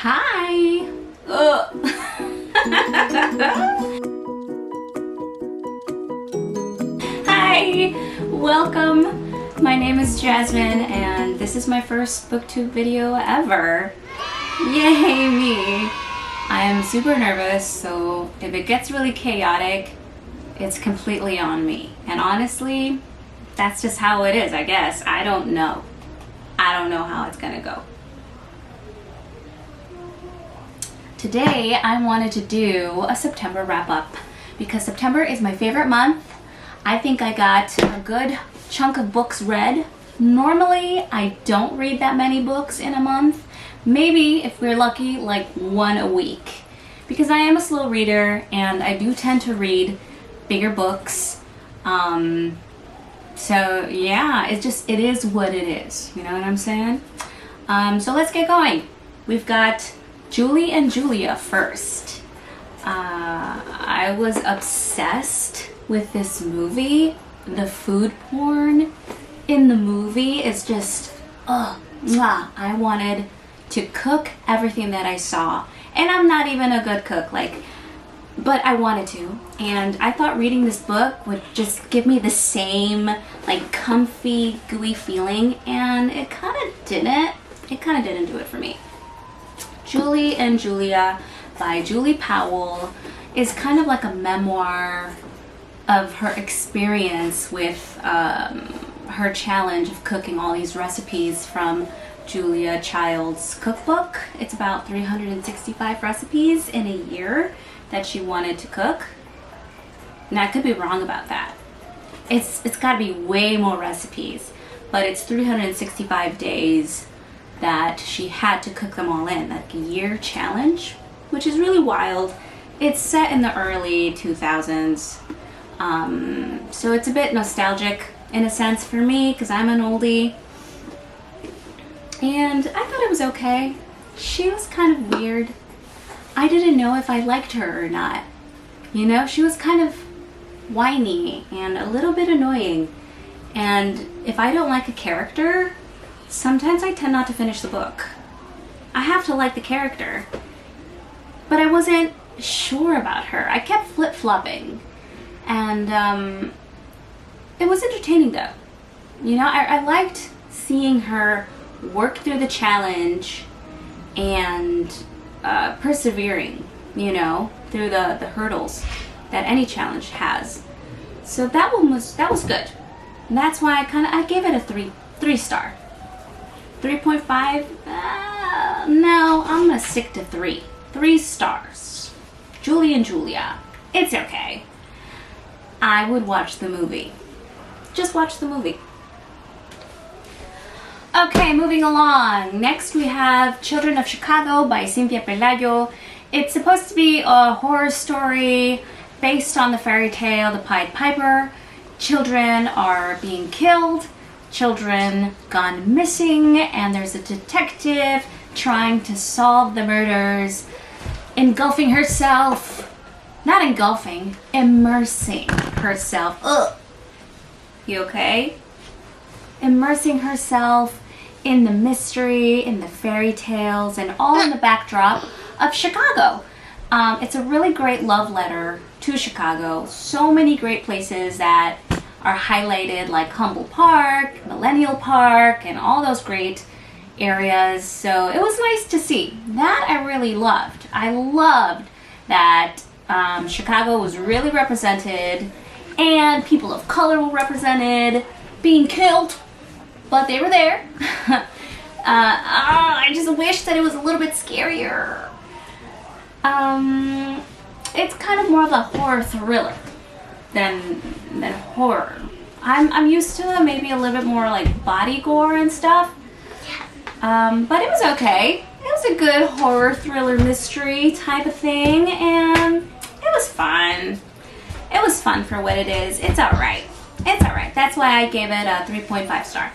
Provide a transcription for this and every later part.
Hi! Hi! Welcome! My name is Jasmine and this is my first booktube video ever. Yay me! I am super nervous, so if it gets really chaotic, it's completely on me. And honestly, that's just how it is, I guess. I don't know. I don't know how it's gonna go. Today, I wanted to do a September wrap up because September is my favorite month. I think I got a good chunk of books read. Normally, I don't read that many books in a month. Maybe, if we're lucky, like one a week. Because I am a slow reader and I do tend to read bigger books. So yeah, it is what it is. You know what I'm saying? So let's get going. We've got Julie and Julia first. I was obsessed with this movie. The food porn in the movie is just, I wanted to cook everything that I saw. And I'm not even a good cook, but I wanted to. And I thought reading this book would just give me the same, comfy, gooey feeling. And it kind of didn't. It kind of didn't do it for me. Julie and Julia by Julie Powell is kind of like a memoir of her experience with her challenge of cooking all these recipes from Julia Child's cookbook. It's about 365 recipes in a year that she wanted to cook. Now I could be wrong about that. It's got to be way more recipes, but it's 365 days that she had to cook them all in, like a year challenge, which is really wild. It's set in the early 2000s, so it's a bit nostalgic in a sense for me because I'm an oldie. And I thought it was okay. She was kind of weird. I didn't know if I liked her or not. You know, she was kind of whiny and a little bit annoying. And if I don't like a character, sometimes I tend not to finish the book. I have to like the character. But I wasn't sure about her. I kept flip-flopping. And it was entertaining though. You know, I liked seeing her work through the challenge and persevering, you know, through the hurdles that any challenge has. So that was good. And that's why I gave it a 3 star. 3.5? No, I'm gonna stick to 3. 3 stars. Julie and Julia. It's okay. I would watch the movie. Just watch the movie. Okay, moving along. Next we have Children of Chicago by Cynthia Pelayo. It's supposed to be a horror story based on the fairy tale The Pied Piper. Children are being killed, children gone missing, and there's a detective trying to solve the murders, engulfing herself. Not engulfing, immersing herself. Ugh. You okay? Immersing herself in the mystery, in the fairy tales, and all in the backdrop of Chicago. It's a really great love letter to Chicago. So many great places that are highlighted, like Humble Park, Millennial Park, and all those great areas. So it was nice to see. That I really loved. I loved that Chicago was really represented and people of color were represented, being killed, but they were there. I just wish that it was a little bit scarier. It's kind of more of a horror thriller than horror. I'm used to maybe a little bit more like body gore and stuff. But it was okay. It was a good horror thriller mystery type of thing, and it was fun. It was fun for what it is. It's alright. It's alright. That's why I gave it a 3.5 star.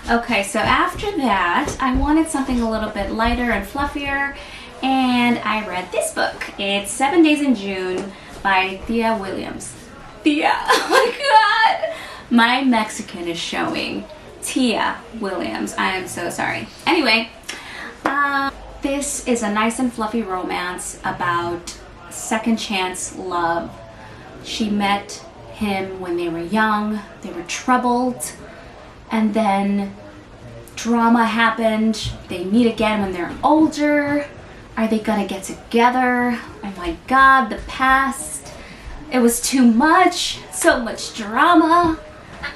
Okay, so after that, I wanted something a little bit lighter and fluffier, and I read this book. It's 7 Days in June by Thea Williams. Thea, oh my god! My Mexican is showing. Tia Williams. I am so sorry. Anyway, this is a nice and fluffy romance about second chance love. She met him when they were young, they were troubled, and then drama happened. They meet again when they're older. Are they gonna get together? Oh my God, the past. It was too much, so much drama.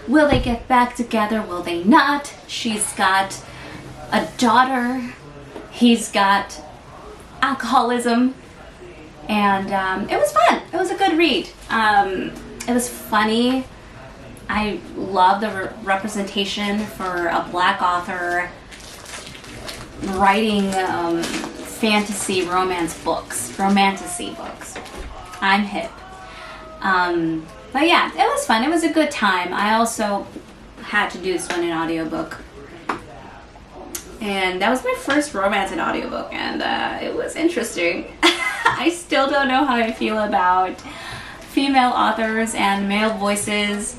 Will they get back together? Will they not? She's got a daughter. He's got alcoholism. And it was fun. It was a good read. It was funny. I love the representation for a Black author writing fantasy romance books, romantasy books. I'm hip. But yeah, it was fun. It was a good time. I also had to do this one in audiobook. And that was my first romance in audiobook, and it was interesting. I still don't know how I feel about female authors and male voices.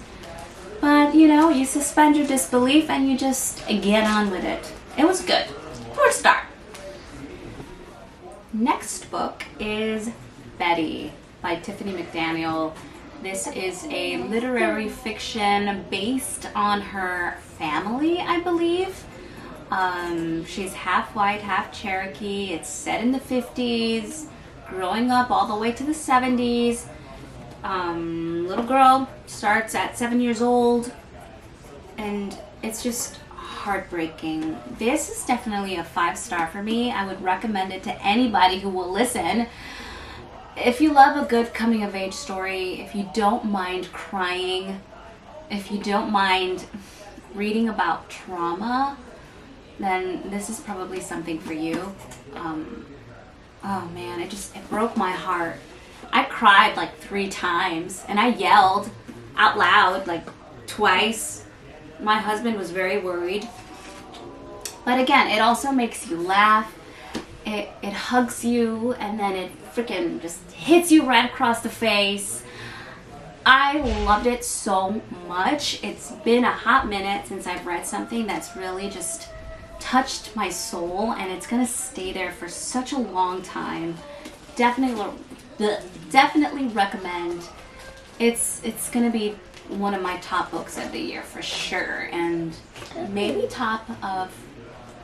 But, you know, you suspend your disbelief and you just get on with it. It was good. 4-star. Next book is Betty by Tiffany McDaniel. This is a literary fiction based on her family, I believe. She's half white, half Cherokee. It's set in the 50s, growing up all the way to the 70s. Little girl starts at 7 years old, and it's just heartbreaking. This is definitely a 5-star for me. I would recommend it to anybody who will listen. If you love a good coming of age story, if you don't mind crying, if you don't mind reading about trauma, then this is probably something for you. Oh man, it broke my heart. I cried like 3 times, and I yelled out loud like twice. My husband was very worried. But again, it also makes you laugh. It hugs you, and then it freaking just hits you right across the face. I loved it so much. It's been a hot minute since I've read something that's really just touched my soul, and it's gonna stay there for such a long time. Definitely recommend. It's gonna be one of my top books of the year for sure, and maybe top of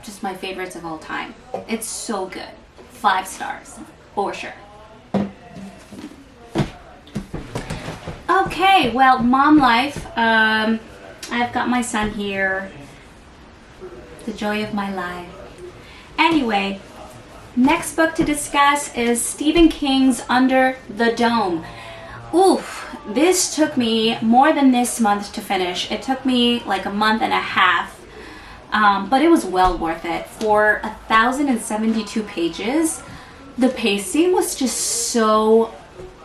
just my favorites of all time. It's so good. 5 stars for sure. Okay, well, mom life. I've got my son here. The joy of my life. Anyway, next book to discuss is Stephen King's Under the Dome. Oof, this took me more than this month to finish. It took me like a month and a half, but it was well worth it. For 1,072 pages, the pacing was just so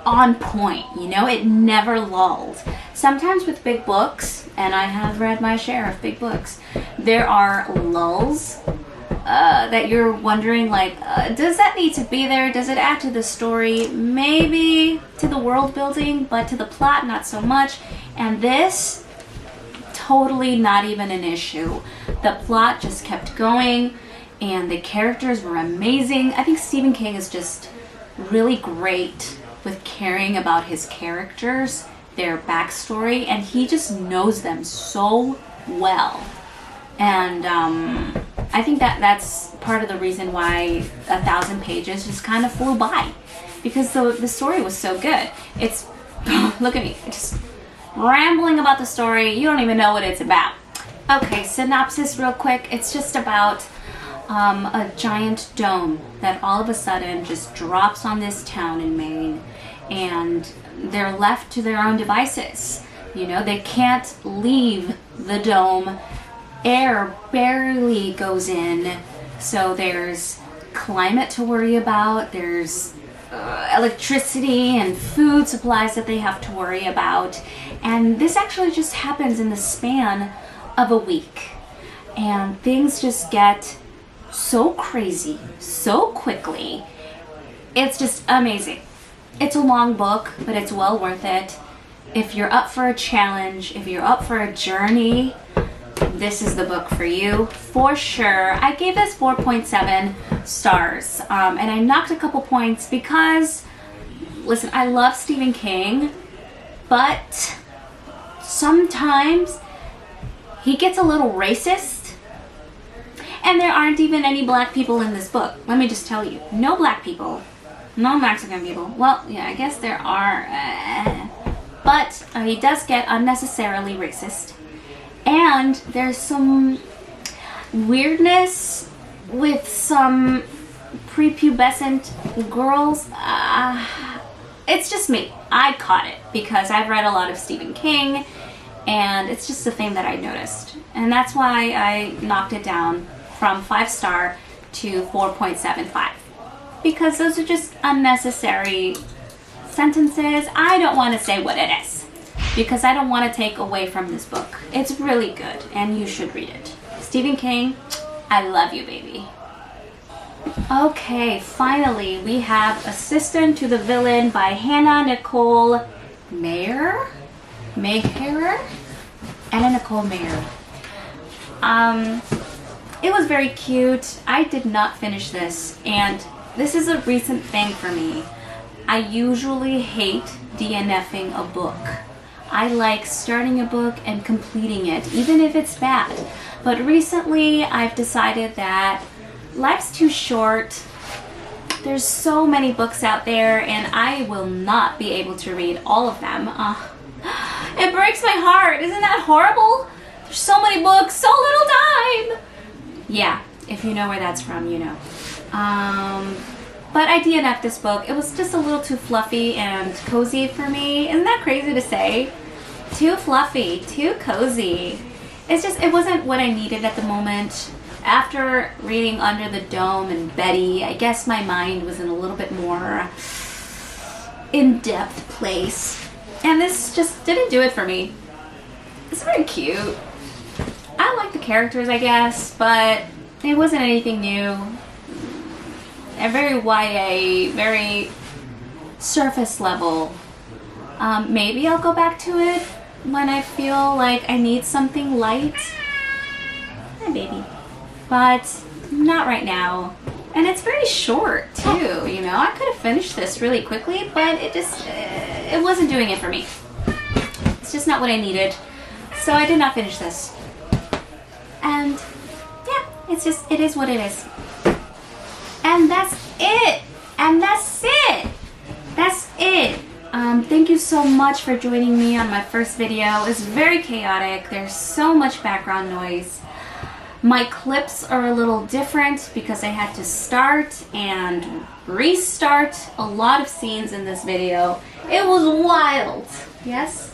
on point, you know, it never lulled. Sometimes with big books, and I have read my share of big books, there are lulls that you're wondering, like, does that need to be there? Does it add to the story? Maybe to the world building, but to the plot, not so much. And this, totally not even an issue. The plot just kept going, and the characters were amazing. I think Stephen King is just really great with caring about his characters, their backstory, and he just knows them so well. And I think that's part of the reason why 1,000 pages just kind of flew by, because the story was so good. It's look at me, just rambling about the story. You don't even know what it's about. Okay, synopsis real quick. It's just about a giant dome that all of a sudden just drops on this town in Maine, and they're left to their own devices. You know, they can't leave the dome. Air barely goes in, so there's climate to worry about, there's electricity and food supplies that they have to worry about, and this actually just happens in the span of a week, and things just get so crazy so quickly. It's just amazing. It's a long book, but it's well worth it. If you're up for a challenge, if you're up for a journey, this is the book for you for sure. I gave this 4.7 stars, and I knocked a couple points because, listen, I love Stephen King, but sometimes he gets a little racist, and there aren't even any black people in this book. Let me just tell you, no black people, no Mexican people. Well, yeah, I guess there are, but he does get unnecessarily racist. And there's some weirdness with some prepubescent girls. It's just me. I caught it because I've read a lot of Stephen King, and it's just a thing that I noticed. And that's why I knocked it down from 5-star to 4.75. Because those are just unnecessary sentences. I don't want to say what it is, because I don't want to take away from this book. It's really good, and you should read it. Stephen King, I love you, baby. Okay, finally, we have Assistant to the Villain by Hannah Nicole Mayer? Anna Nicole Mayer. It was very cute. I did not finish this, and this is a recent thing for me. I usually hate DNFing a book. I like starting a book and completing it, even if it's bad. But recently, I've decided that life's too short. There's so many books out there, and I will not be able to read all of them. It breaks my heart. Isn't that horrible? There's so many books, so little time. Yeah, if you know where that's from, you know. But I DNF'd this book. It was just a little too fluffy and cozy for me. Isn't that crazy to say? Too fluffy, too cozy. It's just, it wasn't what I needed at the moment. After reading Under the Dome and Betty, I guess my mind was in a little bit more in-depth place. And this just didn't do it for me. It's very cute. I like the characters, I guess, but it wasn't anything new. A very YA, very surface level. Maybe I'll go back to it when I feel like I need something light. Hi, baby. But not right now. And it's very short, too, you know. I could have finished this really quickly, but it wasn't doing it for me. It's just not what I needed. So I did not finish this. And, yeah, it is what it is. And that's it. And that's it. That's it. Thank you so much for joining me on my first video. It's very chaotic. There's so much background noise. My clips are a little different because I had to start and restart a lot of scenes in this video. It was wild. Yes?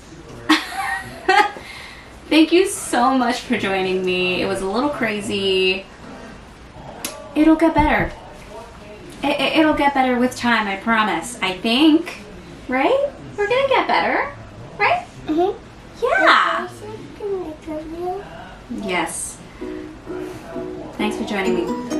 Thank you so much for joining me. It was a little crazy. It'll get better. It'll get better with time, I promise. I think. Right? We're gonna get better. Right? Mm-hmm. Yeah. Yes. Thanks for joining me.